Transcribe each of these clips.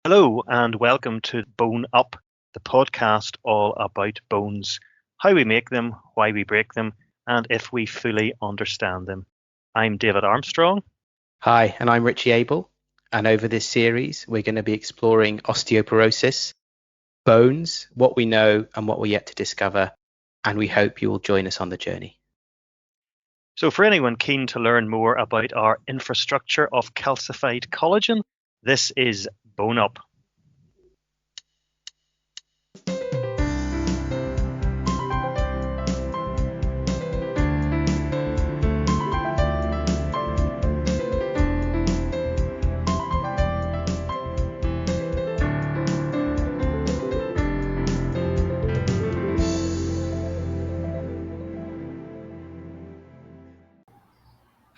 Hello and welcome to Bone Up, the podcast all about bones, how we make them, why we break them, and if we fully understand them. I'm David Armstrong. Hi, and I'm Richie Abel. And over this series, we're going to be exploring osteoporosis, bones, what we know and what we're yet to discover. And we hope you will join us on the journey. So for anyone keen to learn more about our infrastructure of calcified collagen, this is Bone Up.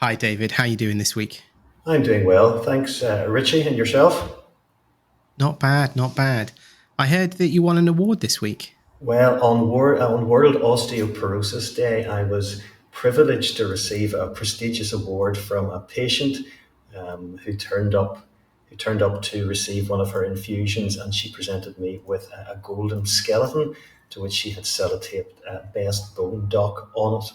Hi, David. How are you doing this week? I'm doing well. Thanks, Richie. And yourself? Not bad, not bad. I heard that you won an award this week. Well, on World Osteoporosis Day, I was privileged to receive a prestigious award from a patient who turned up to receive one of her infusions, and she presented me with a golden skeleton to which she had sellotaped Best Bone Doc on it.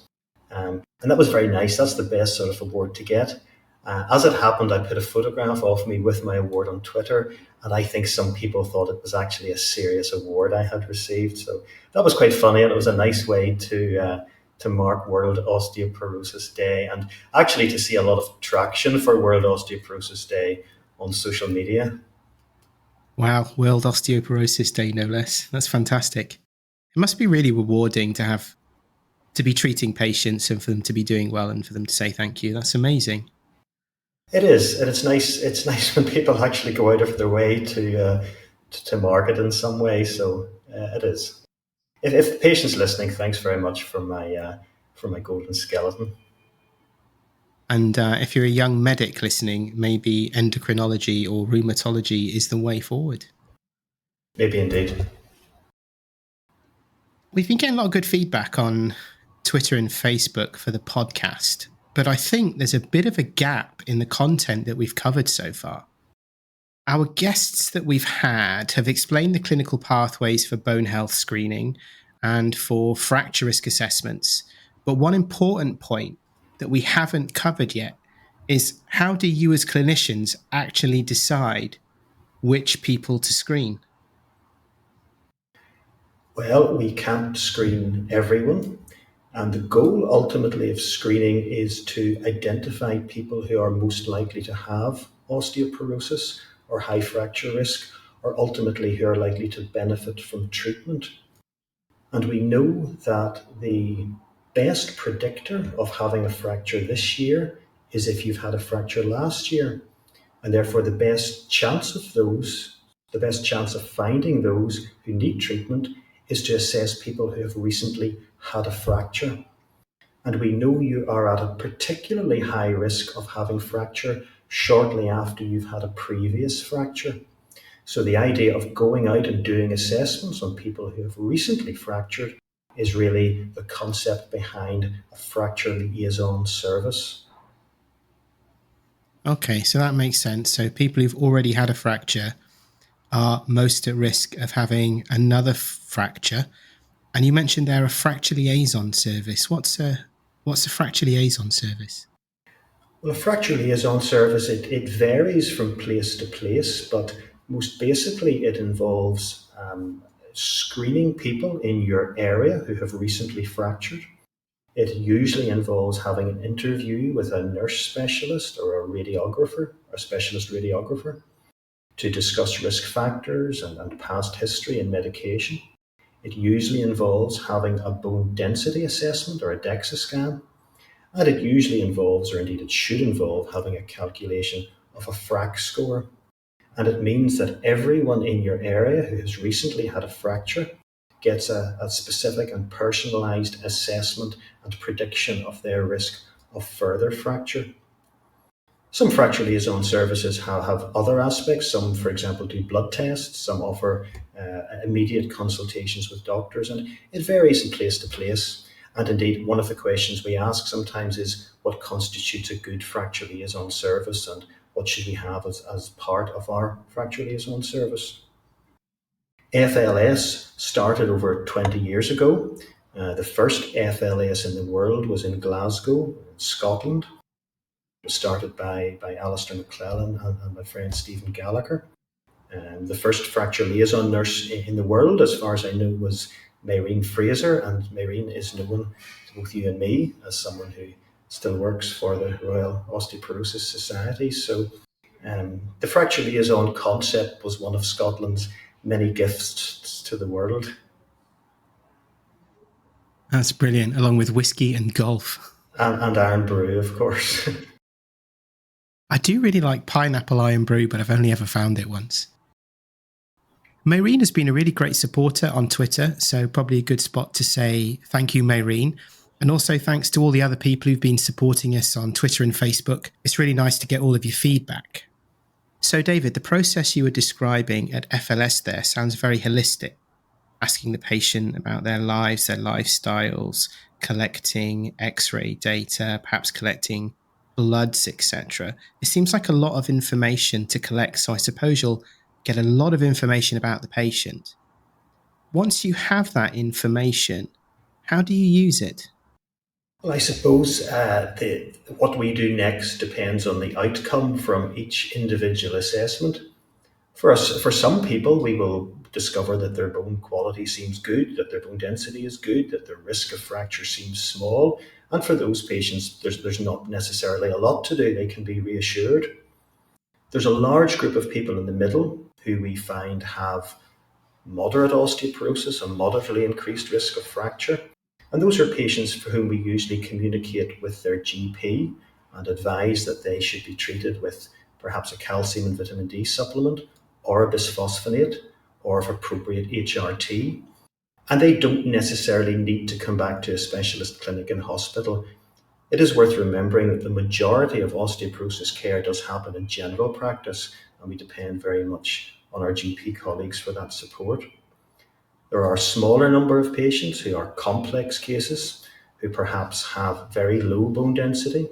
And that was very nice. That's the best sort of award to get. As it happened, I put a photograph of me with my award on Twitter, and I think some people thought it was actually a serious award I had received. So that was quite funny, and it was a nice way to mark World Osteoporosis Day, and actually to see a lot of traction for World Osteoporosis Day on social media. Wow, World Osteoporosis Day, no less. That's fantastic. It must be really rewarding to be treating patients and for them to be doing well and for them to say thank you. That's amazing. It is, and it's nice. It's nice when people actually go out of their way to market in some way. So it is. If the patient's listening, thanks very much for my golden skeleton. And if you're a young medic listening, maybe endocrinology or rheumatology is the way forward. Maybe indeed. We've been getting a lot of good feedback on Twitter and Facebook for the podcast, but I think there's a bit of a gap in the content that we've covered so far. Our guests that we've had have explained the clinical pathways for bone health screening and for fracture risk assessments. But one important point that we haven't covered yet is, how do you as clinicians actually decide which people to screen? Well, we can't screen everyone. And the goal ultimately of screening is to identify people who are most likely to have osteoporosis or high fracture risk, or ultimately who are likely to benefit from treatment. And we know that the best predictor of having a fracture this year is if you've had a fracture last year. And therefore the best chance of finding those who need treatment is to assess people who have recently had a fracture. And we know you are at a particularly high risk of having fracture shortly after you've had a previous fracture. So the idea of going out and doing assessments on people who have recently fractured is really the concept behind a fracture liaison service. Okay, so that makes sense. So people who've already had a fracture are most at risk of having another fracture. And you mentioned there a fracture liaison service. What's a fracture liaison service? Well, a fracture liaison service, it varies from place to place, but most basically it involves screening people in your area who have recently fractured. It usually involves having an interview with a nurse specialist or a radiographer, a specialist radiographer, to discuss risk factors and past history and medication. It usually involves having a bone density assessment or a DEXA scan. And it usually involves, or indeed it should involve, having a calculation of a FRAC score. And it means that everyone in your area who has recently had a fracture gets a specific and personalised assessment and prediction of their risk of further fracture. Some fracture liaison services have other aspects. Some, for example, do blood tests. Some offer immediate consultations with doctors, and it varies from place to place. And indeed, one of the questions we ask sometimes is what constitutes a good fracture liaison service, and what should we have as part of our fracture liaison service. FLS started over 20 years ago. The first FLS in the world was in Glasgow, Scotland. It was started by Alistair McClellan and my friend Stephen Gallagher. The first fracture liaison nurse in the world, as far as I know, was Maureen Fraser, and Maureen is known to both you and me as someone who still works for the Royal Osteoporosis Society. So the fracture liaison concept was one of Scotland's many gifts to the world. That's brilliant, along with whiskey and golf. And iron brew, of course. I do really like pineapple iron brew, but I've only ever found it once. Maureen has been a really great supporter on Twitter, so probably a good spot to say thank you, Maureen. And also thanks to all the other people who've been supporting us on Twitter and Facebook. It's really nice to get all of your feedback. So David, the process you were describing at FLS there sounds very holistic. Asking the patient about their lives, their lifestyles, collecting X-ray data, perhaps collecting bloods, etc. It seems like a lot of information to collect, so I suppose you'll get a lot of information about the patient. Once you have that information, how do you use it? Well, I suppose what we do next depends on the outcome from each individual assessment. For some people, we will discover that their bone quality seems good, that their bone density is good, that their risk of fracture seems small. And for those patients, there's not necessarily a lot to do. They can be reassured. There's a large group of people in the middle who we find have moderate osteoporosis, a moderately increased risk of fracture. And those are patients for whom we usually communicate with their GP and advise that they should be treated with perhaps a calcium and vitamin D supplement or a bisphosphonate, or if appropriate, HRT. And they don't necessarily need to come back to a specialist clinic and hospital. It is worth remembering that the majority of osteoporosis care does happen in general practice, and we depend very much on our GP colleagues for that support. There are a smaller number of patients who are complex cases, who perhaps have very low bone density,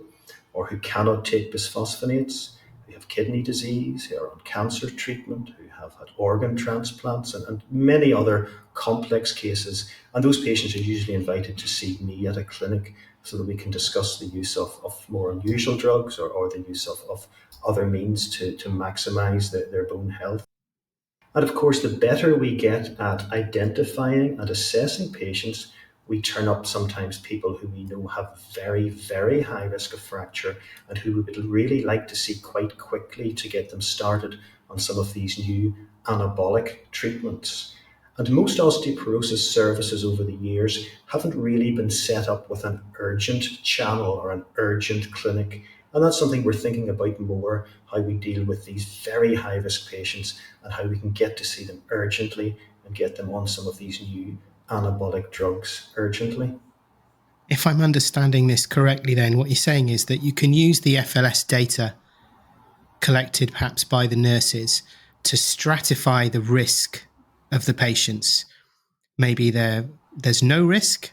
or who cannot take bisphosphonates, who have kidney disease, who are on cancer treatment, who have had organ transplants, and many other complex cases. And those patients are usually invited to see me at a clinic so that we can discuss the use of more unusual drugs or the use of other means to maximize their bone health. And of course, the better we get at identifying and assessing patients, we turn up sometimes people who we know have very, very high risk of fracture and who we would really like to see quite quickly to get them started on some of these new anabolic treatments. And most osteoporosis services over the years haven't really been set up with an urgent channel or an urgent clinic. And that's something we're thinking about more, how we deal with these very high-risk patients and how we can get to see them urgently and get them on some of these new anabolic drugs urgently. If I'm understanding this correctly, then what you're saying is that you can use the FLS data collected perhaps by the nurses to stratify the risk of the patients. Maybe there's no risk,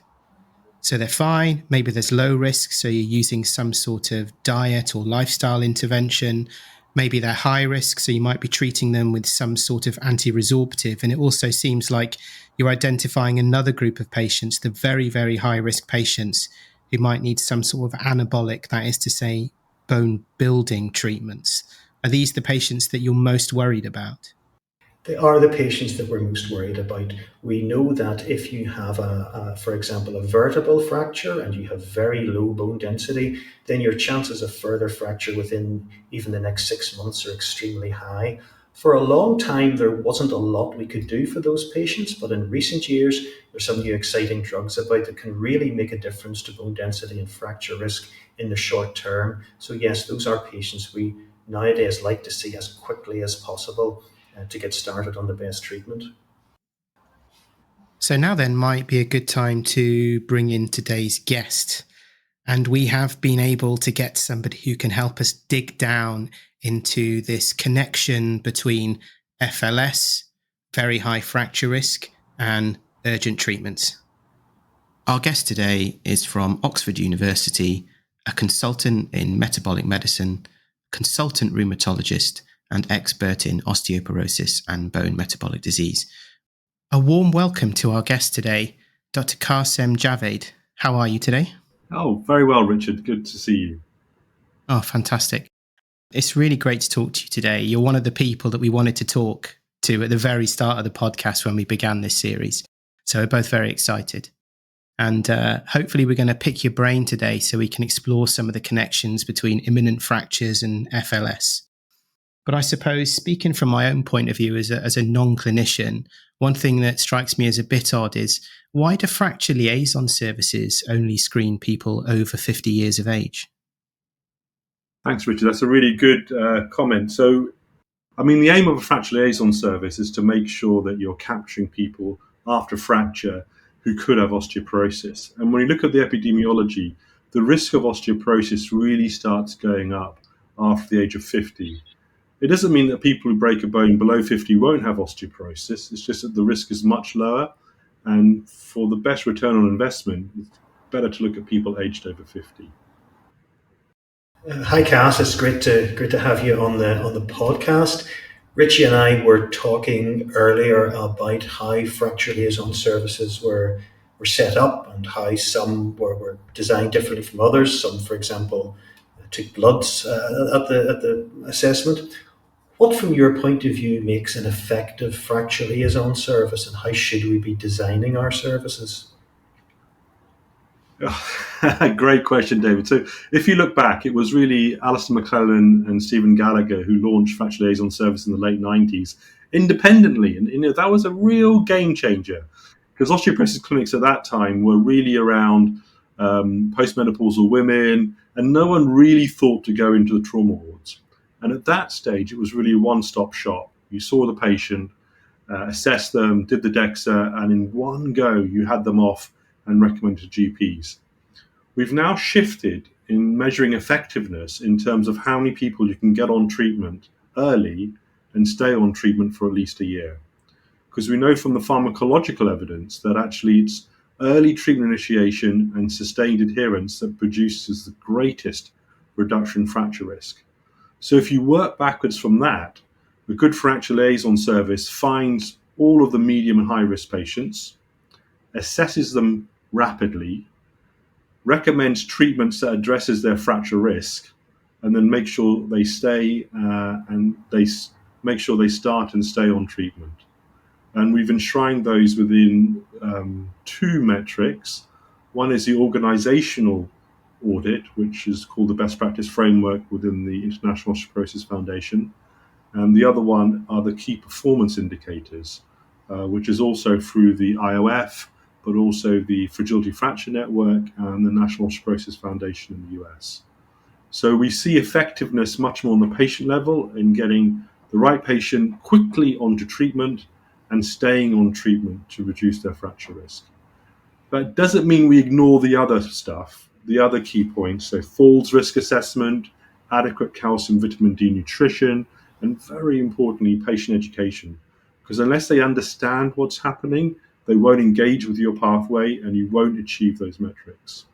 so they're fine. Maybe there's low risk, so you're using some sort of diet or lifestyle intervention. Maybe they're high risk, so you might be treating them with some sort of anti-resorptive. And it also seems like you're identifying another group of patients, the very, very high risk patients who might need some sort of anabolic, that is to say, bone building treatments. Are these the patients that you're most worried about? They are the patients that we're most worried about. We know that if you have, for example, a vertebral fracture and you have very low bone density, then your chances of further fracture within even the next 6 months are extremely high. For a long time, there wasn't a lot we could do for those patients, but in recent years, there's some new exciting drugs about that can really make a difference to bone density and fracture risk in the short term. So yes, those are patients we nowadays like to see as quickly as possible to get started on the best treatment. So now then might be a good time to bring in today's guest. And we have been able to get somebody who can help us dig down into this connection between FLS, very high fracture risk, and urgent treatments. Our guest today is from Oxford University, a consultant in metabolic medicine consultant rheumatologist, and expert in osteoporosis and bone metabolic disease. A warm welcome to our guest today, Dr. Kassim Javiad. How are you today? Oh, very well, Richard. Good to see you. Oh, fantastic. It's really great to talk to you today. You're one of the people that we wanted to talk to at the very start of the podcast when we began this series. So we're both very excited. And hopefully we're going to pick your brain today so we can explore some of the connections between imminent fractures and FLS. But I suppose, speaking from my own point of view as a non-clinician, one thing that strikes me as a bit odd is, why do Fracture Liason Services only screen people over 50 years of age? Thanks, Richard. That's a really good comment. So, the aim of a fracture liaison service is to make sure that you're capturing people after fracture who could have osteoporosis. And when you look at the epidemiology, the risk of osteoporosis really starts going up after the age of 50. It doesn't mean that people who break a bone below 50 won't have osteoporosis. It's just that the risk is much lower. And for the best return on investment, it's better to look at people aged over 50. Hi, Cass. It's great to have you on the podcast. Richie and I were talking earlier about how Fracture Liaison Services were set up and how some were designed differently from others. Some, for example, took bloods at the assessment. What, from your point of view, makes an effective fracture liaison service, and how should we be designing our services? Great question, David. So if you look back, it was really Alistair McClellan and Stephen Gallagher who launched Fracture Liaison Service in the late 90s independently. And that was a real game changer, because osteoporosis clinics at that time were really around postmenopausal women, and no one really thought to go into the trauma wards. And at that stage, it was really a one-stop shop. You saw the patient, assessed them, did the DEXA, and in one go, you had them off and recommended to GPs. We've now shifted in measuring effectiveness in terms of how many people you can get on treatment early and stay on treatment for at least a year. Because we know from the pharmacological evidence that actually it's early treatment initiation and sustained adherence that produces the greatest reduction in fracture risk. So if you work backwards from that, a good fracture liaison service finds all of the medium and high risk patients, assesses them rapidly, recommends treatments that addresses their fracture risk, and then make sure they stay and they make sure they start and stay on treatment. And we've enshrined those within two metrics. One is the organizational audit, which is called the best practice framework within the International Osteoporosis Foundation. And the other one are the key performance indicators, which is also through the IOF, but also the Fragility Fracture Network and the National Osteoporosis Foundation in the US. So we see effectiveness much more on the patient level in getting the right patient quickly onto treatment and staying on treatment to reduce their fracture risk. That doesn't mean we ignore the other stuff, the other key points, so falls risk assessment, adequate calcium, vitamin D nutrition, and very importantly, patient education. Because unless they understand what's happening, they won't engage with your pathway and you won't achieve those metrics.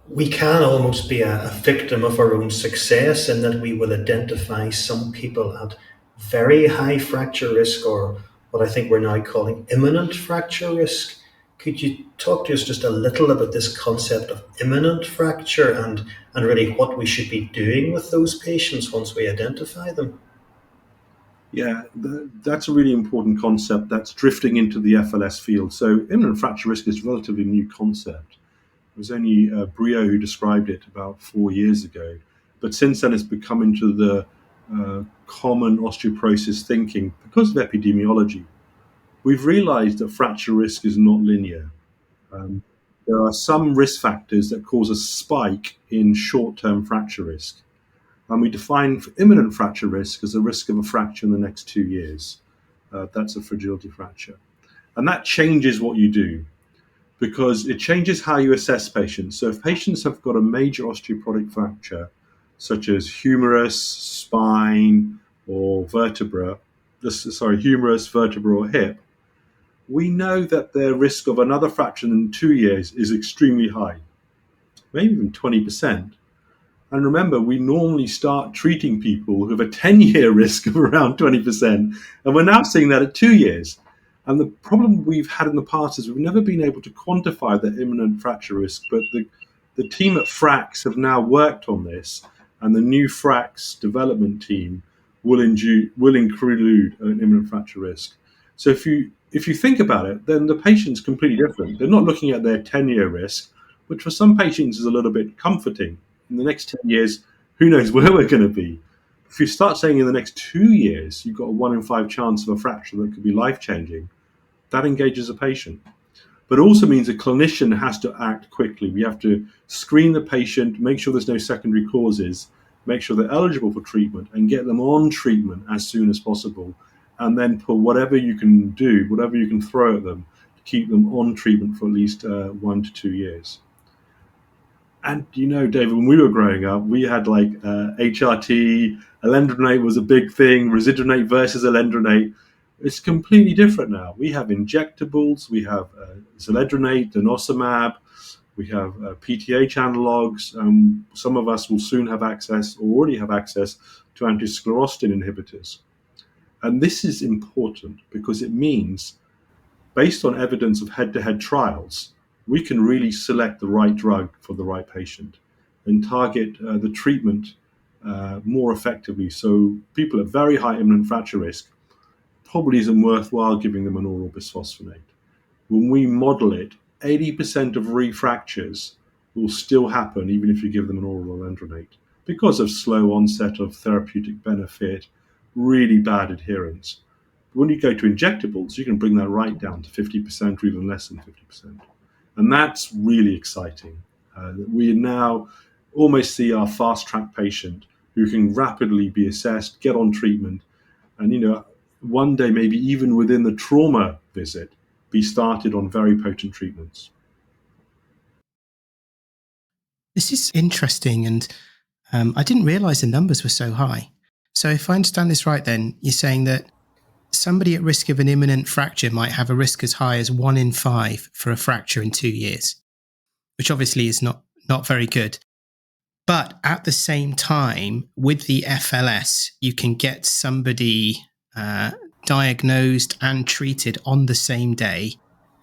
We can almost be a victim of our own success in that we will identify some people at very high fracture risk, or what I think we're now calling imminent fracture risk. Could you talk to us just a little about this concept of imminent fracture and really what we should be doing with those patients once we identify them? Yeah, that's a really important concept that's drifting into the FLS field. So imminent fracture risk is a relatively new concept. It was only Brio who described it about 4 years ago. But since then, it's become into the common osteoporosis thinking because of epidemiology. We've realized that fracture risk is not linear. There are some risk factors that cause a spike in short-term fracture risk. And we define imminent fracture risk as a risk of a fracture in the next 2 years. That's a fragility fracture. And that changes what you do because it changes how you assess patients. So if patients have got a major osteoporotic fracture, such as humerus, spine, or humerus, vertebra, or hip, we know that their risk of another fracture in 2 years is extremely high, maybe even 20%. And remember, we normally start treating people who have a 10-year risk of around 20%, and we're now seeing that at 2 years. And the problem we've had in the past is we've never been able to quantify the imminent fracture risk, but the team at Frax have now worked on this, and the new Frax development team will include an imminent fracture risk. So if you think about it, then the patient's completely different. They're not looking at their 10-year risk, which for some patients is a little bit comforting. In the next 10 years, who knows where we're going to be. If you start saying in the next 2 years, you've got a 1 in 5 chance of a fracture that could be life-changing, that engages a patient. But it also means a clinician has to act quickly. We have to screen the patient, make sure there's no secondary causes, make sure they're eligible for treatment, and get them on treatment as soon as possible. And then put whatever you can do, whatever you can throw at them, to keep them on treatment for at least 1 to 2 years. And David, when we were growing up, we had like HRT, alendronate was a big thing, residronate versus alendronate. It's completely different now. We have injectables, we have zeledronate, denosumab, we have PTH analogs. Some of us will soon have access, or already have access, to anti-sclerostin inhibitors. And this is important because it means, based on evidence of head-to-head trials, we can really select the right drug for the right patient and target the treatment more effectively. So people at very high imminent fracture risk, probably isn't worthwhile giving them an oral bisphosphonate. When we model it, 80% of refractures will still happen even if you give them an oral alendronate because of slow onset of therapeutic benefit, really bad adherence. When you go to injectables, you can bring that right down to 50% or even less than 50%. And that's really exciting. We now almost see our fast-track patient who can rapidly be assessed, get on treatment, and one day, maybe even within the trauma visit, be started on very potent treatments. This is interesting, and I didn't realize the numbers were so high. So if I understand this right, then you're saying that somebody at risk of an imminent fracture might have a risk as high as 1 in 5 for a fracture in 2 years, which obviously is not very good. But at the same time, with the FLS, you can get somebody diagnosed and treated on the same day.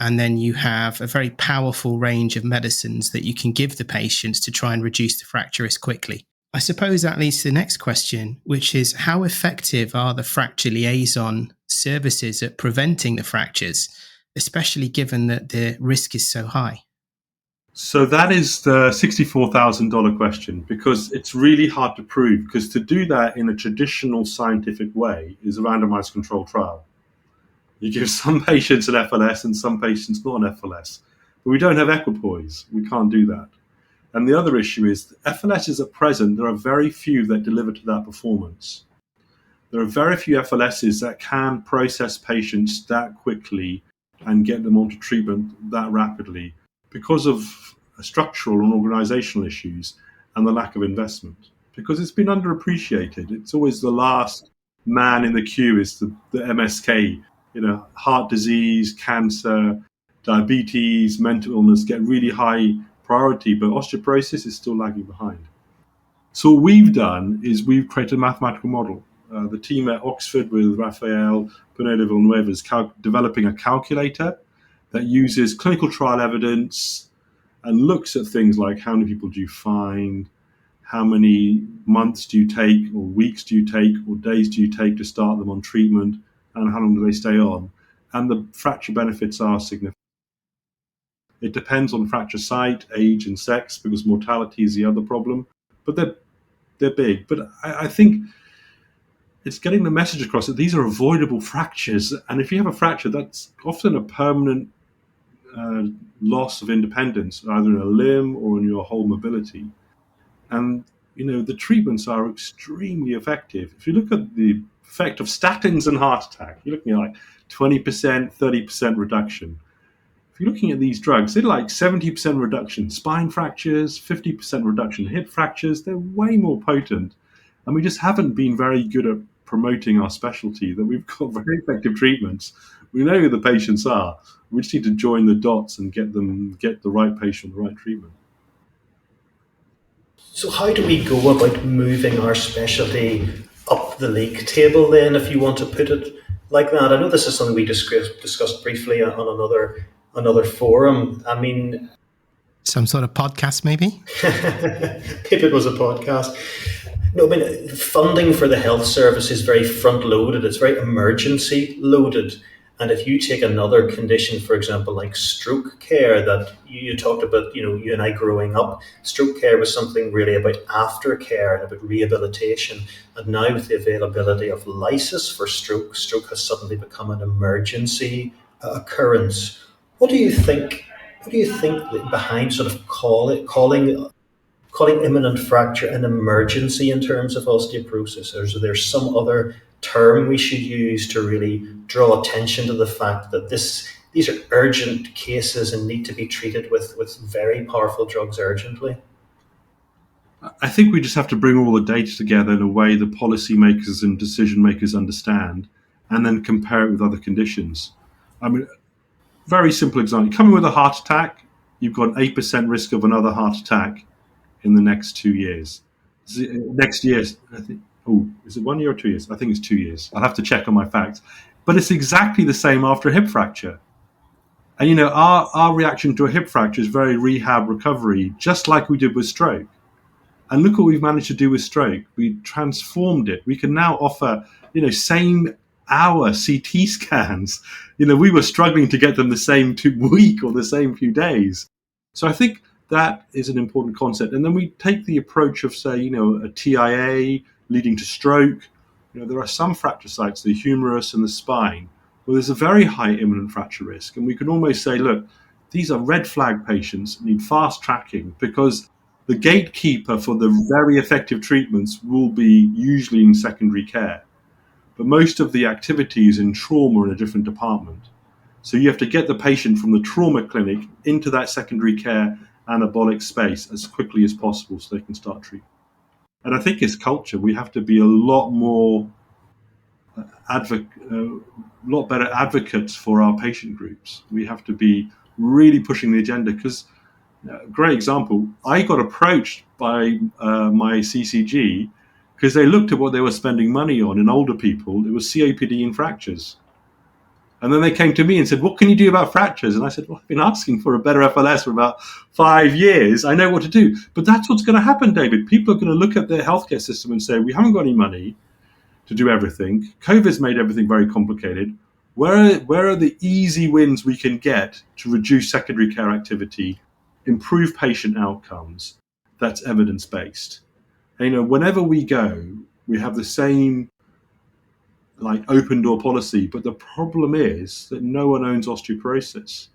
And then you have a very powerful range of medicines that you can give the patients to try and reduce the fracture risk quickly. I suppose that leads to the next question, which is how effective are the fracture liaison services at preventing the fractures, especially given that the risk is so high? So that is the $64,000 question, because it's really hard to prove, because to do that in a traditional scientific way is a randomized controlled trial. You give some patients an FLS and some patients not an FLS. But we don't have equipoise. We can't do that. And the other issue is FLSs at present, there are very few that deliver to that performance. There are very few FLSs that can process patients that quickly and get them onto treatment that rapidly because of structural and organizational issues and the lack of investment. Because it's been underappreciated. It's always the last man in the queue is the MSK. Heart disease, cancer, diabetes, mental illness get really high priority, but osteoporosis is still lagging behind. So what we've done is we've created a mathematical model. The team at Oxford with Raphael Pineda Villanueva is developing a calculator that uses clinical trial evidence and looks at things like how many people do you find, how many months do you take, or weeks do you take, or days do you take to start them on treatment, and how long do they stay on. And the fracture benefits are significant. It depends on fracture site, age, and sex, because mortality is the other problem. But they're big. But I think it's getting the message across that these are avoidable fractures. And if you have a fracture, that's often a permanent loss of independence, either in a limb or in your whole mobility. And, the treatments are extremely effective. If you look at the effect of statins and heart attack, you're looking at like 20%, 30% reduction. If you're looking at these drugs, they're like 70% reduction. Spine fractures, 50% reduction. Hip fractures, they're way more potent. And we just haven't been very good at promoting our specialty, that we've got very effective treatments. We know who the patients are. We just need to join the dots and get the right patient the right treatment. So how do we go about moving our specialty up the league table then, if you want to put it like that? I know this is something we discussed briefly on another forum. I mean, some sort of podcast, maybe? if it was a podcast. No, I mean, funding for the health service is very front loaded. It's very emergency loaded. And if you take another condition, for example, like stroke care that you talked about, you and I growing up, stroke care was something really about aftercare and about rehabilitation. And now with the availability of lysis for stroke has suddenly become an emergency occurrence. What do you think behind sort of calling imminent fracture an emergency in terms of osteoporosis? Or is there some other term we should use to really draw attention to the fact that these are urgent cases and need to be treated with very powerful drugs urgently? I think we just have to bring all the data together in a way the policymakers and decision makers understand, and then compare it with other conditions. I mean, very simple example. You come in with a heart attack, you've got an 8% risk of another heart attack in the next 2 years. Next year, I think. Oh, is it 1 year or 2 years? I think it's 2 years. I'll have to check on my facts. But it's exactly the same after a hip fracture. And our reaction to a hip fracture is very rehab recovery, just like we did with stroke. And look what we've managed to do with stroke. We transformed it. We can now offer, same hour CT scans. We were struggling to get them the same week or the same few days. So I think that is an important concept. And then we take the approach of, say, a TIA leading to stroke. There are some fracture sites, the humerus and the spine, where there's a very high imminent fracture risk. And we can almost say, look, these are red flag patients, need fast tracking, because the gatekeeper for the very effective treatments will be usually in secondary care. But most of the activity is in trauma in a different department. So you have to get the patient from the trauma clinic into that secondary care anabolic space as quickly as possible so they can start treatment. And I think as culture, we have to be a lot more lot better advocates for our patient groups. We have to be really pushing the agenda, because great example, I got approached by my CCG because they looked at what they were spending money on in older people. It was COPD and fractures. And then they came to me and said, what can you do about fractures? And I said, well, I've been asking for a better FLS for about 5 years. I know what to do. But that's what's going to happen, David. People are going to look at their healthcare system and say, we haven't got any money to do everything. COVID's made everything very complicated. Where are the easy wins we can get to reduce secondary care activity, improve patient outcomes that's evidence-based? And, whenever we go, we have the same open door policy, but the problem is that no one owns osteoporosis.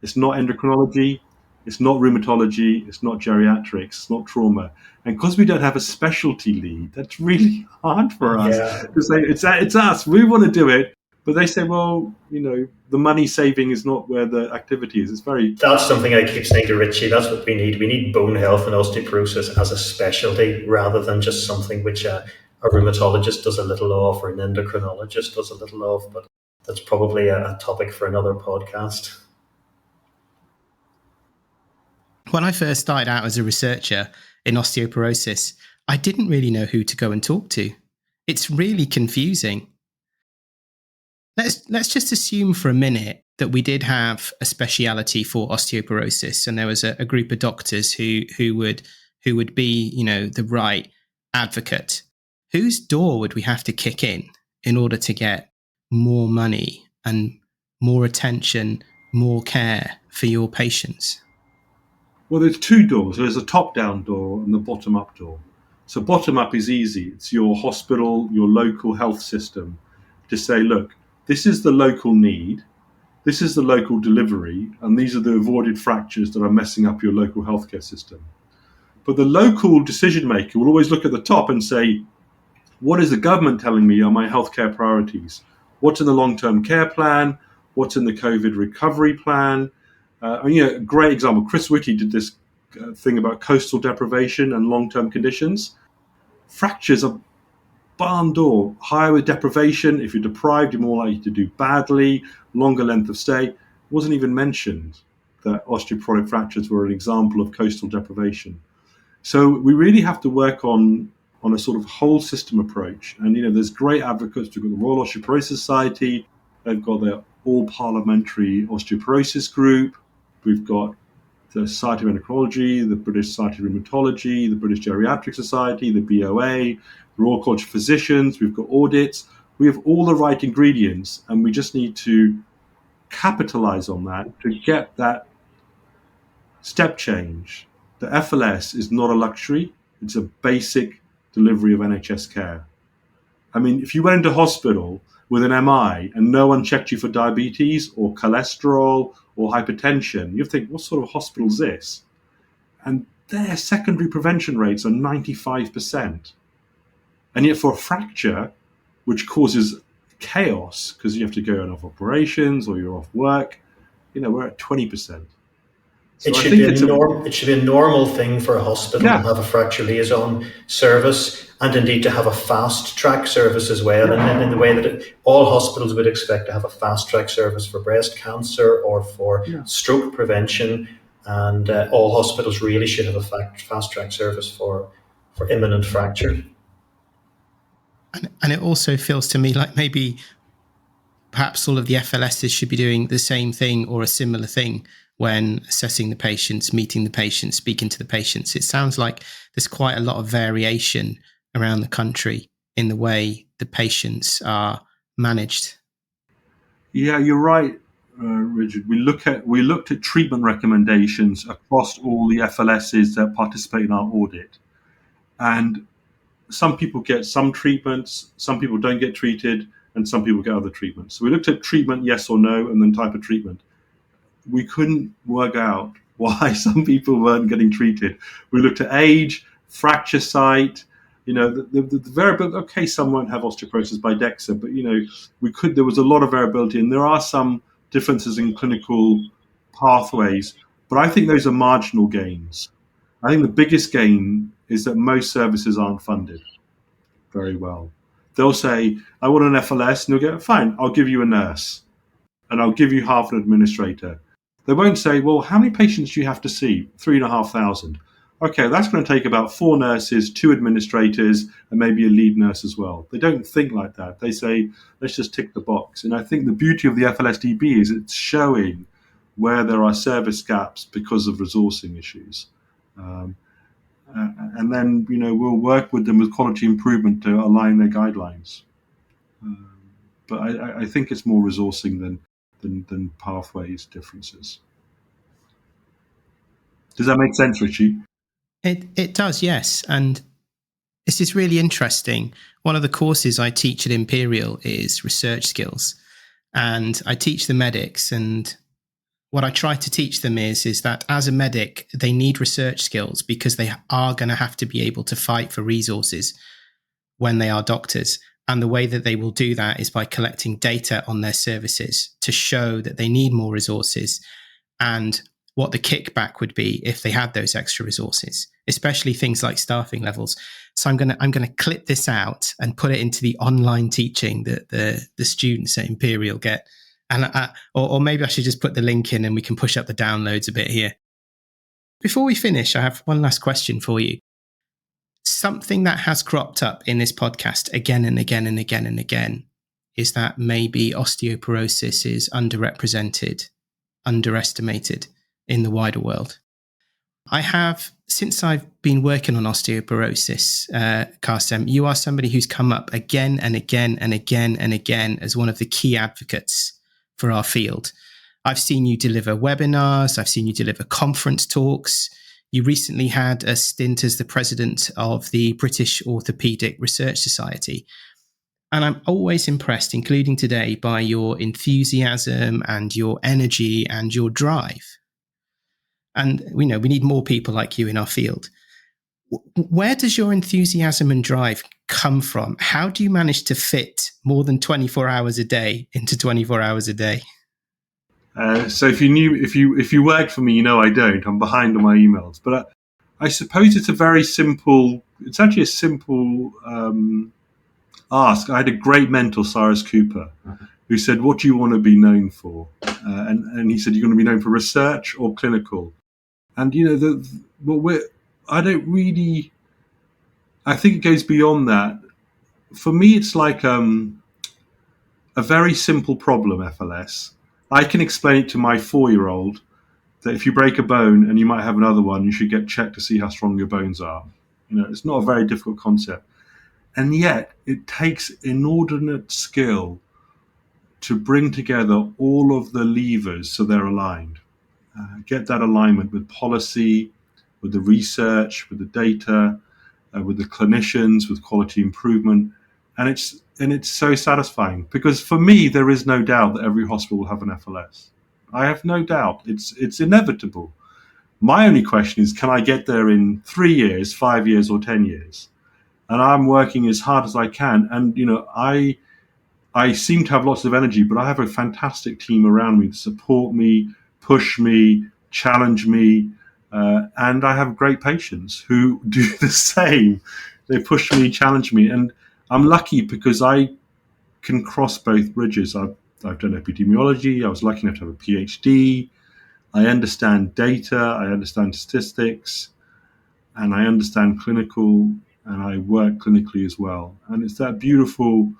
It's not endocrinology, it's not rheumatology, it's not geriatrics, it's not trauma. And because we don't have a specialty lead, that's really hard for us to say, it's us, we want to do it. But they say, well, the money saving is not where the activity is. That's something I keep saying to Richie. That's what we need. We need bone health and osteoporosis as a specialty rather than just something which a rheumatologist does a little of or an endocrinologist does a little of. But that's probably a topic for another podcast. When I first started out as a researcher in osteoporosis, I didn't really know who to go and talk to. It's really confusing. Let's just assume for a minute that we did have a speciality for osteoporosis, and there was a group of doctors who would be, the right advocate. Whose door would we have to kick in order to get more money and more attention, more care for your patients? Well, there's two doors. There's a top-down door and the bottom-up door. So bottom-up is easy. It's your hospital, your local health system to say, look, this is the local need, this is the local delivery, and these are the avoided fractures that are messing up your local healthcare system. But the local decision maker will always look at the top and say, what is the government telling me are my healthcare priorities? What's in the long-term care plan? What's in the COVID recovery plan? A great example, Chris Whitty did this thing about coastal deprivation and long-term conditions. Fractures are barn door, higher with deprivation. If you're deprived, you're more likely to do badly, longer length of stay. It wasn't even mentioned that osteoporotic fractures were an example of coastal deprivation. So we really have to work on a sort of whole system approach. And, there's great advocates. We've got the Royal Osteoporosis Society. They've got their all-parliamentary osteoporosis group. We've got the Society of Endocrinology, the British Society of Rheumatology, the British Geriatric Society, the BOA, the Royal College of Physicians. We've got audits. We have all the right ingredients, and we just need to capitalize on that to get that step change. The FLS is not a luxury. It's a basic delivery of NHS care. I mean, if you went into hospital with an MI and no one checked you for diabetes or cholesterol or hypertension, you think, what sort of hospital is this? And their secondary prevention rates are 95%. And yet for a fracture, which causes chaos because you have to go on off operations or you're off work, we're at 20%. So it should be a normal thing for a hospital to have a fracture liaison service, and indeed to have a fast track service as well, in the way that all hospitals would expect to have a fast track service for breast cancer or for stroke prevention, and all hospitals really should have a fast track service for imminent fracture. And it also feels to me like maybe perhaps all of the FLSs should be doing the same thing or a similar thing when assessing the patients, meeting the patients, speaking to the patients. It sounds like there's quite a lot of variation around the country in the way the patients are managed. Yeah, you're right, Richard. We looked at treatment recommendations across all the FLSs that participate in our audit, and some people get some treatments, some people don't get treated, and some people get other treatments. So we looked at treatment, yes or no, and then type of treatment. We couldn't work out why some people weren't getting treated. We looked at age, fracture site, the variability. Okay, some won't have osteoporosis by DEXA, but there was a lot of variability, and there are some differences in clinical pathways, but I think those are marginal gains. I think the biggest gain is that most services aren't funded very well. They'll say, I want an FLS, and they'll go, fine, I'll give you a nurse, and I'll give you half an administrator. They won't say, well, how many patients do you have to see? 3,500. Okay, that's going to take about 4 nurses, 2 administrators, and maybe a lead nurse as well. They don't think like that. They say, let's just tick the box. And I think the beauty of the FLSDB is it's showing where there are service gaps because of resourcing issues. And then, we'll work with them with quality improvement to align their guidelines. But I think it's more resourcing than pathways differences. Does that make sense, Richie? It does, yes. And this is really interesting. One of the courses I teach at Imperial is research skills. And I teach the medics, and what I try to teach them is that as a medic, they need research skills because they are going to have to be able to fight for resources when they are doctors. And the way that they will do that is by collecting data on their services to show that they need more resources and what the kickback would be if they had those extra resources, especially things like staffing levels. So I'm going to clip this out and put it into the online teaching that the students at Imperial get. And or maybe I should just put the link in and we can push up the downloads a bit here. Before we finish, I have one last question for you. Something that has cropped up in this podcast again and again and again and again is that maybe osteoporosis is underrepresented, underestimated in the wider world. I have, since I've been working on osteoporosis, Kassim, you are somebody who's come up again and again and again and again as one of the key advocates for our field. I've seen you deliver webinars. I've seen you deliver conference talks. You recently had a stint as the president of the British Orthopaedic Research Society. And I'm always impressed, including today, by your enthusiasm and your energy and your drive. And we need more people like you in our field. Where does your enthusiasm and drive come from? How do you manage to fit more than 24 hours a day into 24 hours a day? So if you work for me, I don't. I'm behind on my emails. But I suppose it's actually a simple ask. I had a great mentor, Cyrus Cooper, who said, what do you want to be known for? And he said, you're going to be known for research or clinical. And I don't really. I think it goes beyond that. For me, it's like a very simple problem, FLS. I can explain it to my 4-year-old that if you break a bone and you might have another one, you should get checked to see how strong your bones are. It's not a very difficult concept. And yet, it takes inordinate skill to bring together all of the levers so they're aligned. Get that alignment with policy, with the research, with the data, with the clinicians, with quality improvement, and it's so satisfying because for me there is no doubt that every hospital will have an FLS. I have no doubt. It's inevitable. My only question is, can I get there in 3 years, 5 years, or 10 years? And I'm working as hard as I can. And I seem to have lots of energy, but I have a fantastic team around me to support me, push me, challenge me, and I have great patients who do the same. They push me, challenge me, and I'm lucky because I can cross both bridges. I've done epidemiology. I was lucky enough to have a PhD. I understand data. I understand statistics, and I understand clinical, and I work clinically as well. And it's that beautiful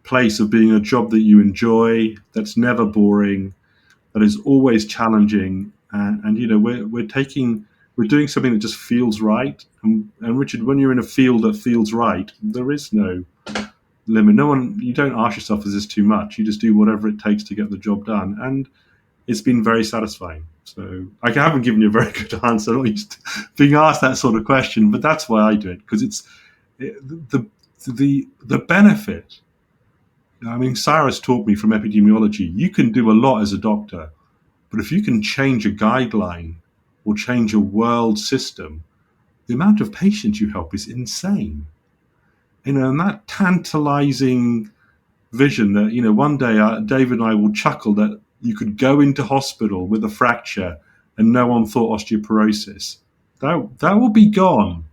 place of being a job that you enjoy, that's never boring, that is always challenging, and we're doing something that just feels right. And Richard, when you're in a field that feels right, there is no limit. You don't ask yourself, is this too much? You just do whatever it takes to get the job done, and it's been very satisfying. So I haven't given you a very good answer, not just being asked that sort of question, but that's why I do it, because it's the benefit. I mean, Cyrus taught me from epidemiology, you can do a lot as a doctor, but if you can change a guideline or change a world system, the amount of patients you help is insane. And that tantalizing vision that, one day David and I will chuckle that you could go into hospital with a fracture and no one thought osteoporosis. That will be gone.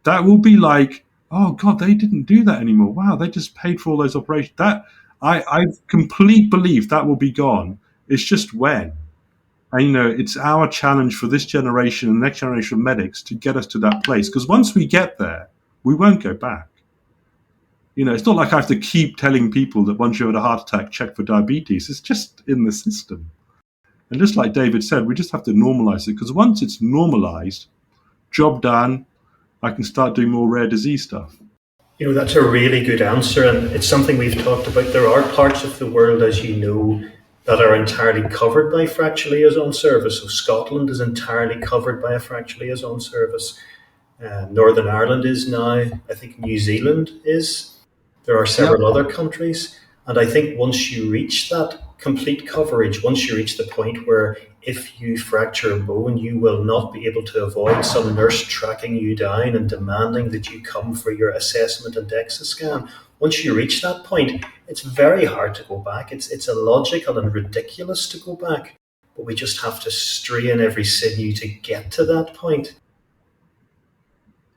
That will be like, oh God, they didn't do that anymore. Wow, they just paid for all those operations. I complete belief that will be gone. It's just when. And it's our challenge for this generation and the next generation of medics to get us to that place. Because once we get there, we won't go back. It's not like I have to keep telling people that once you had a heart attack, check for diabetes. It's just in the system. And just like David said, we just have to normalize it, because once it's normalized, job done, I can start doing more rare disease stuff. That's a really good answer, and it's something we've talked about. There are parts of the world, as you know, that are entirely covered by Fracture Liaison Service. So Scotland is entirely covered by a Fracture Liaison Service. Northern Ireland is now. I think New Zealand is. There are several other countries. And I think once you reach that complete coverage, once you reach the point where if you fracture a bone, you will not be able to avoid some nurse tracking you down and demanding that you come for your assessment and DEXA scan. Once you reach that point, it's very hard to go back. It's illogical and ridiculous to go back, but we just have to strain every sinew to get to that point.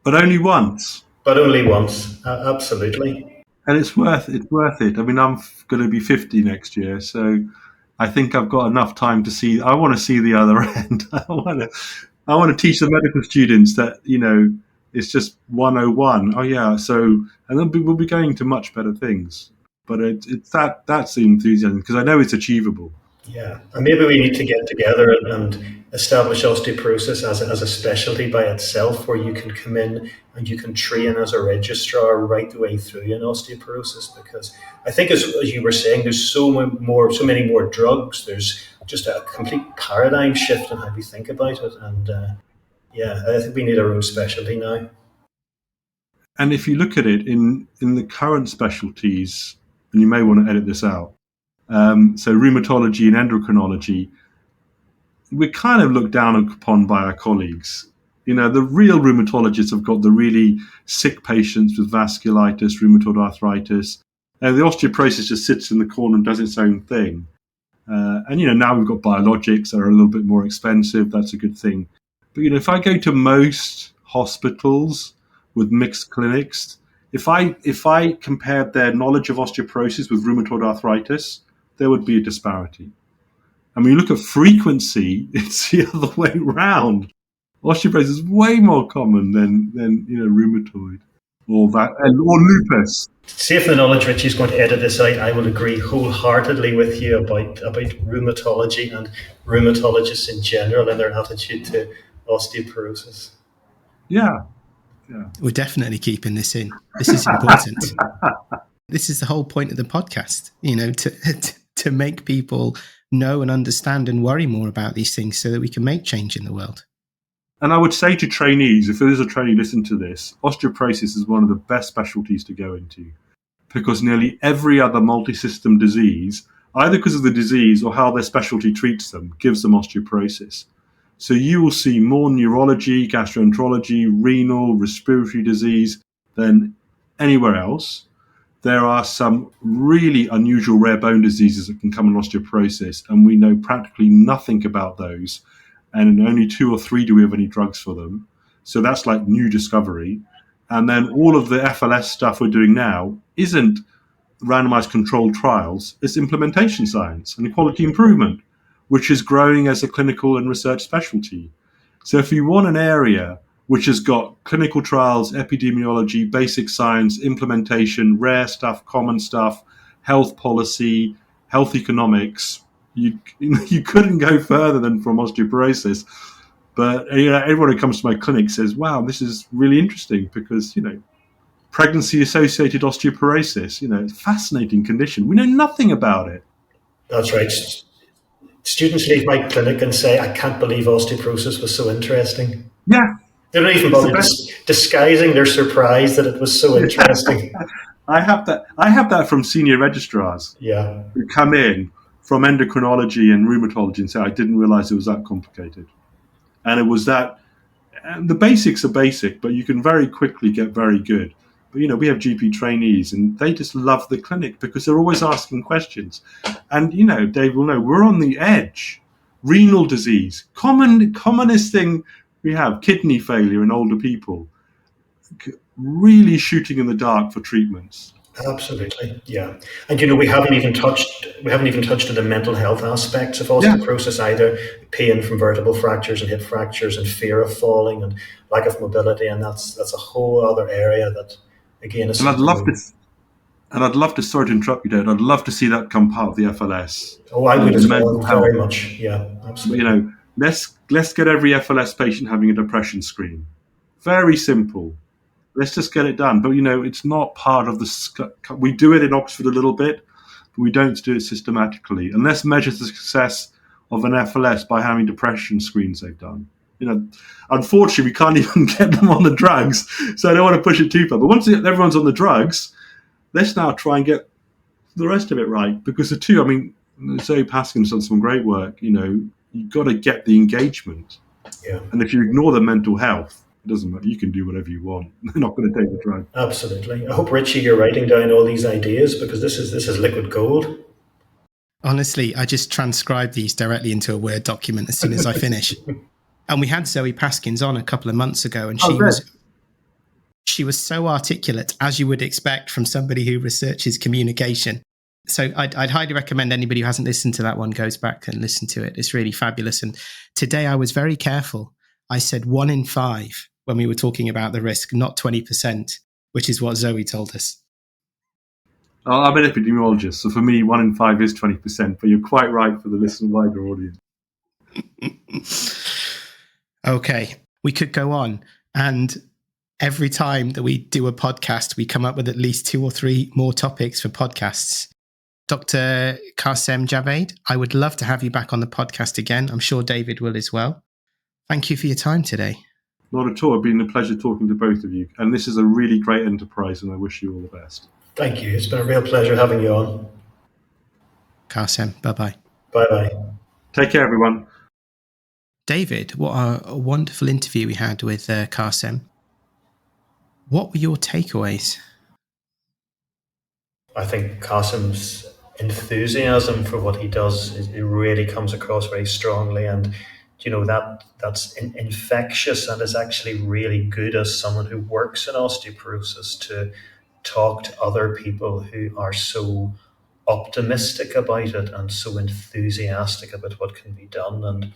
But only once. But only once, absolutely. And it's worth it. I mean, I'm going to be 50 next year, so I think I've got enough time to see. I want to see the other end. I want to teach the medical students that it's just 101. Oh yeah, so and then we'll be going to much better things. But it's that's the enthusiasm, because I know it's achievable. Yeah, and maybe we need to get together and establish osteoporosis as a specialty by itself, where you can come in and you can train as a registrar right the way through in osteoporosis. Because I think, as you were saying, there's so many more drugs. There's just a complete paradigm shift in how we think about it. And I think we need our own specialty now. And if you look at it in the current specialties, and you may want to edit this out, so rheumatology and endocrinology, we're kind of looked down upon by our colleagues. The real rheumatologists have got the really sick patients with vasculitis, rheumatoid arthritis. The osteoporosis just sits in the corner and does its own thing. And now we've got biologics that are a little bit more expensive. That's a good thing. But if I go to most hospitals with mixed clinics, if I compared their knowledge of osteoporosis with rheumatoid arthritis, there would be a disparity. And when you look at frequency, it's the other way around. Osteoporosis is way more common than rheumatoid or lupus. Safe the knowledge, Richie's going to edit this out. I will agree wholeheartedly with you about rheumatology and rheumatologists in general and their attitude to osteoporosis. Yeah. We're definitely keeping this in. This is important. This is the whole point of the podcast, to make people know and understand and worry more about these things so that we can make change in the world. And I would say to trainees, if there is a trainee listen to this, osteoporosis is one of the best specialties to go into, because nearly every other multi-system disease, either because of the disease or how their specialty treats them, gives them osteoporosis. So you will see more neurology, gastroenterology, renal, respiratory disease than anywhere else. There are some really unusual rare bone diseases that can come in osteoporosis, and we know practically nothing about those. And in only 2 or 3 do we have any drugs for them. So that's like new discovery. And then all of the FLS stuff we're doing now isn't randomized controlled trials, it's implementation science and quality improvement, which is growing as a clinical and research specialty. So if you want an area which has got clinical trials, epidemiology, basic science, implementation, rare stuff, common stuff, health policy, health economics, you couldn't go further than from osteoporosis. But everyone who comes to my clinic says, wow, this is really interesting because, pregnancy-associated osteoporosis, it's a fascinating condition. We know nothing about it. That's right. Students leave my clinic and say, I can't believe osteoporosis was so interesting. Yeah. They don't even bother disguising their surprise that it was so interesting. I have that from senior registrars who come in from endocrinology and rheumatology and say, I didn't realize it was that complicated. And it was that, and the basics are basic, but you can very quickly get very good. But, we have GP trainees and they just love the clinic because they're always asking questions. And, Dave will know, we're on the edge. Renal disease, commonest thing we have, kidney failure in older people, really shooting in the dark for treatments. Absolutely, yeah. And we haven't even touched on the mental health aspects of osteoporosis either. Pain from vertebral fractures and hip fractures, and fear of falling, and lack of mobility, and that's a whole other area that again is. And I'd love to sorry to interrupt you, Dave. I'd love to see that come part of the FLS. Oh, I would as well, very much. Yeah, absolutely. Let's get every FLS patient having a depression screen. Very simple. Let's just get it done. But, it's not part of the... We do it in Oxford a little bit, but we don't do it systematically. And let's measure the success of an FLS by how many depression screens they've done. Unfortunately, we can't even get them on the drugs, so I don't want to push it too far. But once everyone's on the drugs, let's now try and get the rest of it right. Because the two, Zoe Paskin's done some great work. You've got to get the engagement. Yeah. And if you ignore the mental health, it doesn't matter. You can do whatever you want. They're not going to take the drug. Absolutely. I hope, Richie, you're writing down all these ideas because this is liquid gold. Honestly, I just transcribe these directly into a Word document as soon as I finish. And we had Zoe Paskins on a couple of months ago, and she was so articulate, as you would expect from somebody who researches communication. So I'd highly recommend anybody who hasn't listened to that one goes back and listen to it. It's really fabulous. And today I was very careful. I said 1 in 5 when we were talking about the risk, not 20%, which is what Zoe told us. I'm an epidemiologist, so for me, 1 in 5 is 20%, but you're quite right for the listen wider audience. Okay, we could go on. And every time that we do a podcast, we come up with at least 2 or 3 more topics for podcasts. Dr. Kassim Javiad, I would love to have you back on the podcast again. I'm sure David will as well. Thank you for your time today. Not at all. It's been a pleasure talking to both of you. And this is a really great enterprise, and I wish you all the best. Thank you. It's been a real pleasure having you on. Kassim, bye-bye. Bye-bye. Take care, everyone. David, what a wonderful interview we had with Kassim. What were your takeaways? I think Kassim's enthusiasm for what he does, it really comes across very strongly, and that's infectious, and is actually really good as someone who works in osteoporosis to talk to other people who are so optimistic about it and so enthusiastic about what can be done. And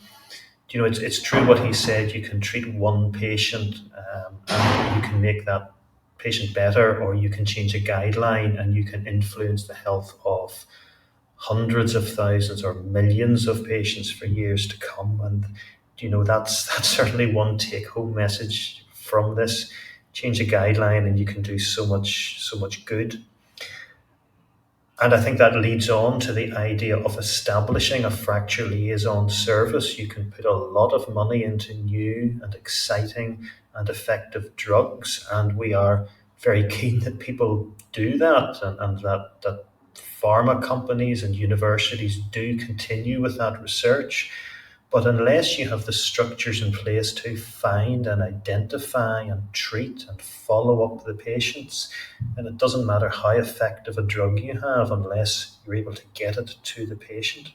it's true what he said. You can treat one patient and you can make that patient better, or you can change a guideline and you can influence the health of hundreds of thousands or millions of patients for years to come. And that's certainly one take-home message from this. Change a guideline and you can do so much good. And I think that leads on to the idea of establishing a fracture liaison service. You can put a lot of money into new and exciting and effective drugs, and we are very keen that people do that, and that pharma companies and universities do continue with that research. But unless you have the structures in place to find and identify and treat and follow up the patients, then it doesn't matter how effective a drug you have unless you're able to get it to the patient.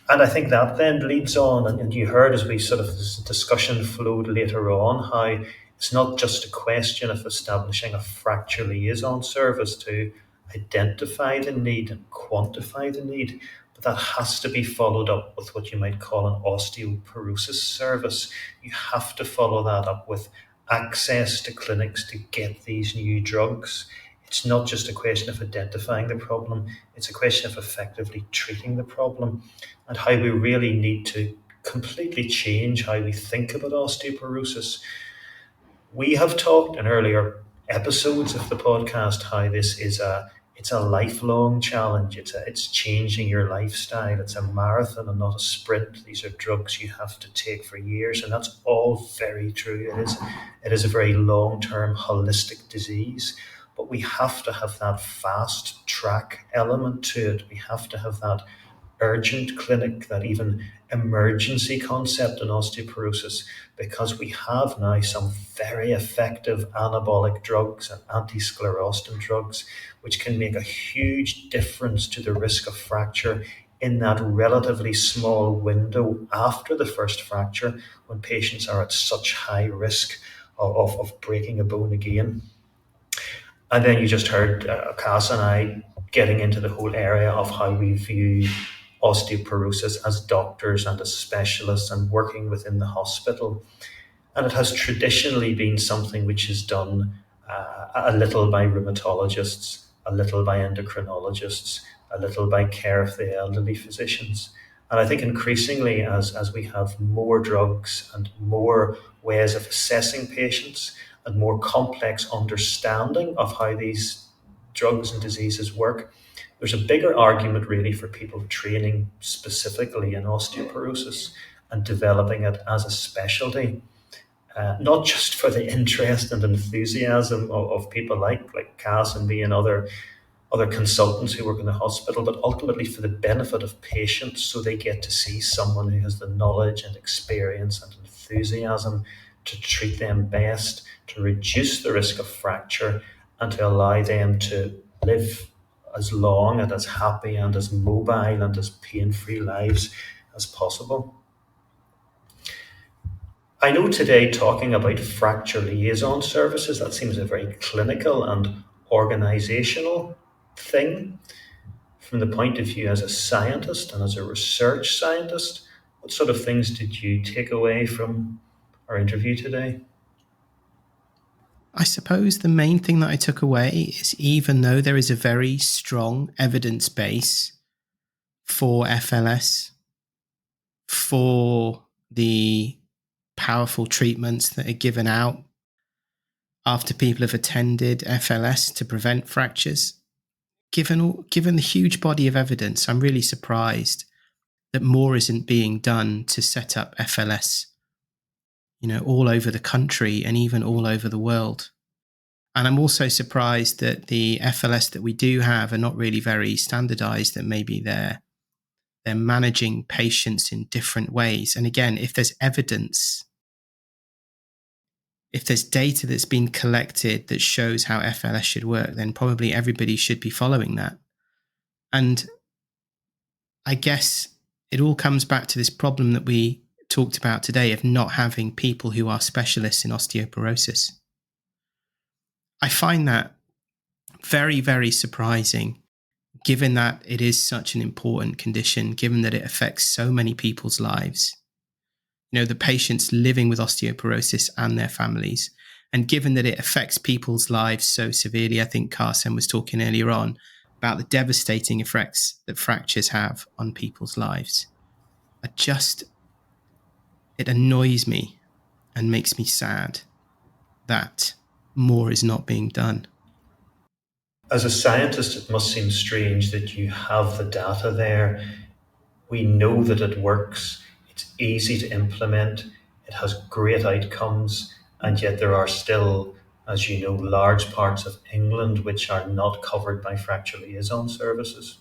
And I think that then leads on, and you heard as we sort of this discussion flowed later on, how it's not just a question of establishing a fracture liaison service to identify the need and quantify the need, but that has to be followed up with what you might call an osteoporosis service. You have to follow that up with access to clinics to get these new drugs. It's not just a question of identifying the problem, it's a question of effectively treating the problem, and how we really need to completely change how we think about osteoporosis. We have talked in earlier episodes of the podcast how this is it's a lifelong challenge. It's changing your lifestyle. It's a marathon and not a sprint. These are drugs you have to take for years, and that's all very true. It is a very long-term holistic disease, but we have to have that fast track element to it. We have to have that urgent clinic, that even emergency concept in osteoporosis, because we have now some very effective anabolic drugs and anti-sclerostin drugs, which can make a huge difference to the risk of fracture in that relatively small window after the first fracture, when patients are at such high risk of breaking a bone again. And then you just heard Cass and I getting into the whole area of how we view osteoporosis as doctors and as specialists and working within the hospital. And it has traditionally been something which is done a little by rheumatologists, a little by endocrinologists, a little by care of the elderly physicians. And I think increasingly, as we have more drugs and more ways of assessing patients and more complex understanding of how these drugs and diseases work, there's a bigger argument really for people training specifically in osteoporosis and developing it as a specialty, not just for the interest and enthusiasm of people like Cass and me and other consultants who work in the hospital, but ultimately for the benefit of patients, so they get to see someone who has the knowledge and experience and enthusiasm to treat them best, to reduce the risk of fracture, and to allow them to live as long and as happy and as mobile and as pain-free lives as possible. I know today, talking about fracture liaison services, that seems a very clinical and organizational thing. From the point of view as a scientist and as a research scientist, what sort of things did you take away from our interview today? I suppose the main thing that I took away is, even though there is a very strong evidence base for FLS, for the powerful treatments that are given out after people have attended FLS to prevent fractures, given the huge body of evidence, I'm really surprised that more isn't being done to set up FLS, all over the country and even all over the world. And I'm also surprised that the FLS that we do have are not really very standardized, that maybe they're managing patients in different ways. And again, if there's evidence, if there's data that's been collected that shows how FLS should work, then probably everybody should be following that. And I guess it all comes back to this problem that we talked about today of not having people who are specialists in osteoporosis. I find that very, very surprising, given that it is such an important condition, given that it affects so many people's lives, the patients living with osteoporosis and their families, and given that it affects people's lives so severely, I think Kassim was talking earlier on about the devastating effects that fractures have on people's lives. It annoys me and makes me sad that more is not being done. As a scientist, it must seem strange that you have the data there. We know that it works. It's easy to implement. It has great outcomes. And yet there are still, as you know, large parts of England which are not covered by Fracture Liason Services.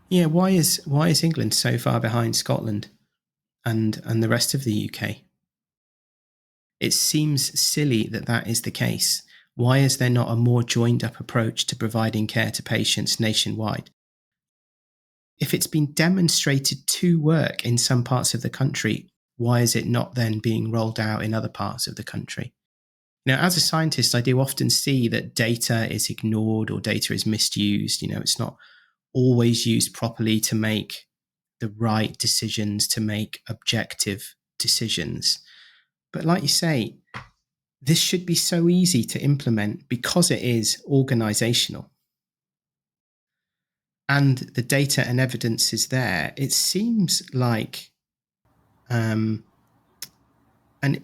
Yeah, why is England so far behind Scotland and the rest of the UK? It seems silly that is the case. Why is there not a more joined-up approach to providing care to patients nationwide? If it's been demonstrated to work in some parts of the country, why is it not then being rolled out in other parts of the country? As a scientist, I do often see that data is ignored or data is misused. It's not always used properly to make the right decisions, to make objective decisions. But like you say, this should be so easy to implement because it is organizational. And the data and evidence is there. It seems like an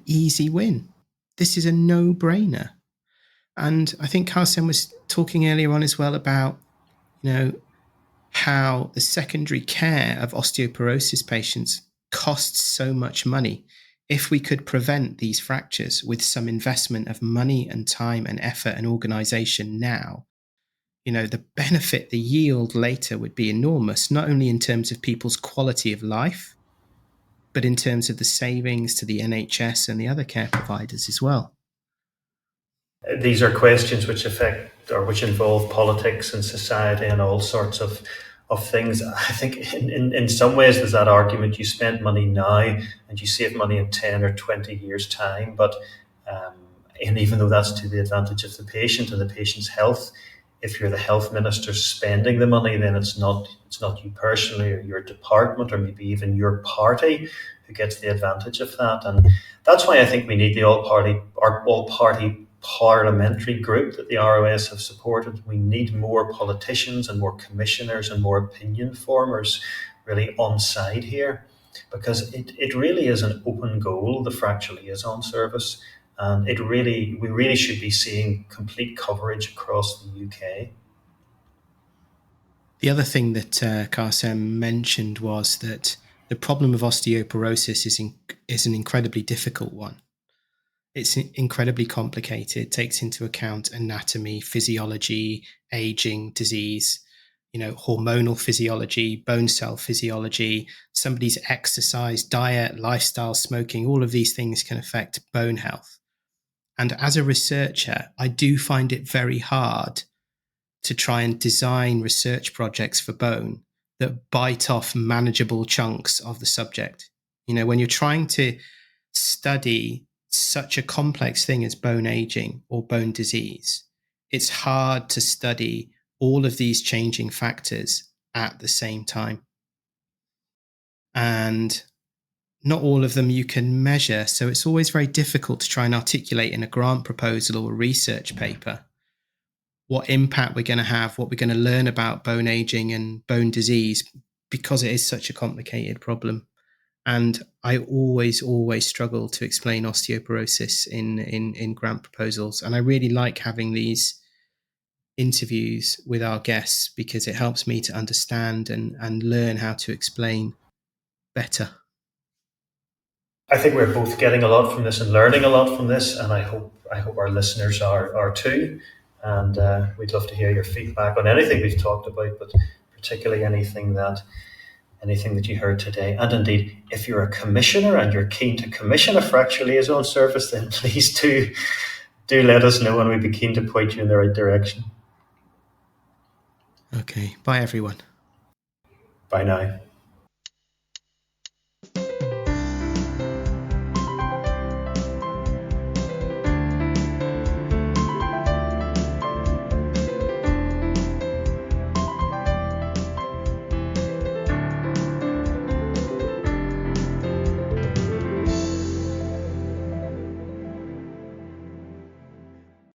easy win. This is a no-brainer. And I think Kassim was talking earlier on as well about, how the secondary care of osteoporosis patients costs so much money. If we could prevent these fractures with some investment of money and time and effort and organization now, the benefit, the yield later would be enormous, not only in terms of people's quality of life, but in terms of the savings to the NHS and the other care providers as well. These are questions which affect or which involve politics and society and all sorts of things. I think in some ways there's that argument, you spend money now and you save money in 10 or 20 years' time. But and even though that's to the advantage of the patient and the patient's health, if you're the health minister spending the money, then it's not you personally or your department or maybe even your party who gets the advantage of that. And that's why I think we need the all-party parliamentary group that the ROS have supported. We need more politicians and more commissioners and more opinion formers really on side here, because it really is an open goal, the Fracture Liaison Service, and we really should be seeing complete coverage across the UK. The other thing that Kassim mentioned was that the problem of osteoporosis is an incredibly difficult one. It's incredibly complicated, takes into account anatomy, physiology, aging, disease, hormonal physiology, bone cell physiology, somebody's exercise, diet, lifestyle, smoking, all of these things can affect bone health. And as a researcher, I do find it very hard to try and design research projects for bone that bite off manageable chunks of the subject. When you're trying to study such a complex thing as bone aging or bone disease, it's hard to study all of these changing factors at the same time. And not all of them you can measure. So it's always very difficult to try and articulate in a grant proposal or a research paper what impact we're going to have, what we're going to learn about bone aging and bone disease, because it is such a complicated problem. And I always struggle to explain osteoporosis in grant proposals. And I really like having these interviews with our guests because it helps me to understand and learn how to explain better. I think we're both getting a lot from this and learning a lot from this, and I hope our listeners are too. And we'd love to hear your feedback on anything we've talked about, but particularly anything that you heard today. And indeed, if you're a commissioner and you're keen to commission a Fracture Liaison Service, then please do let us know, and we'd be keen to point you in the right direction. Okay. Bye, everyone. Bye now.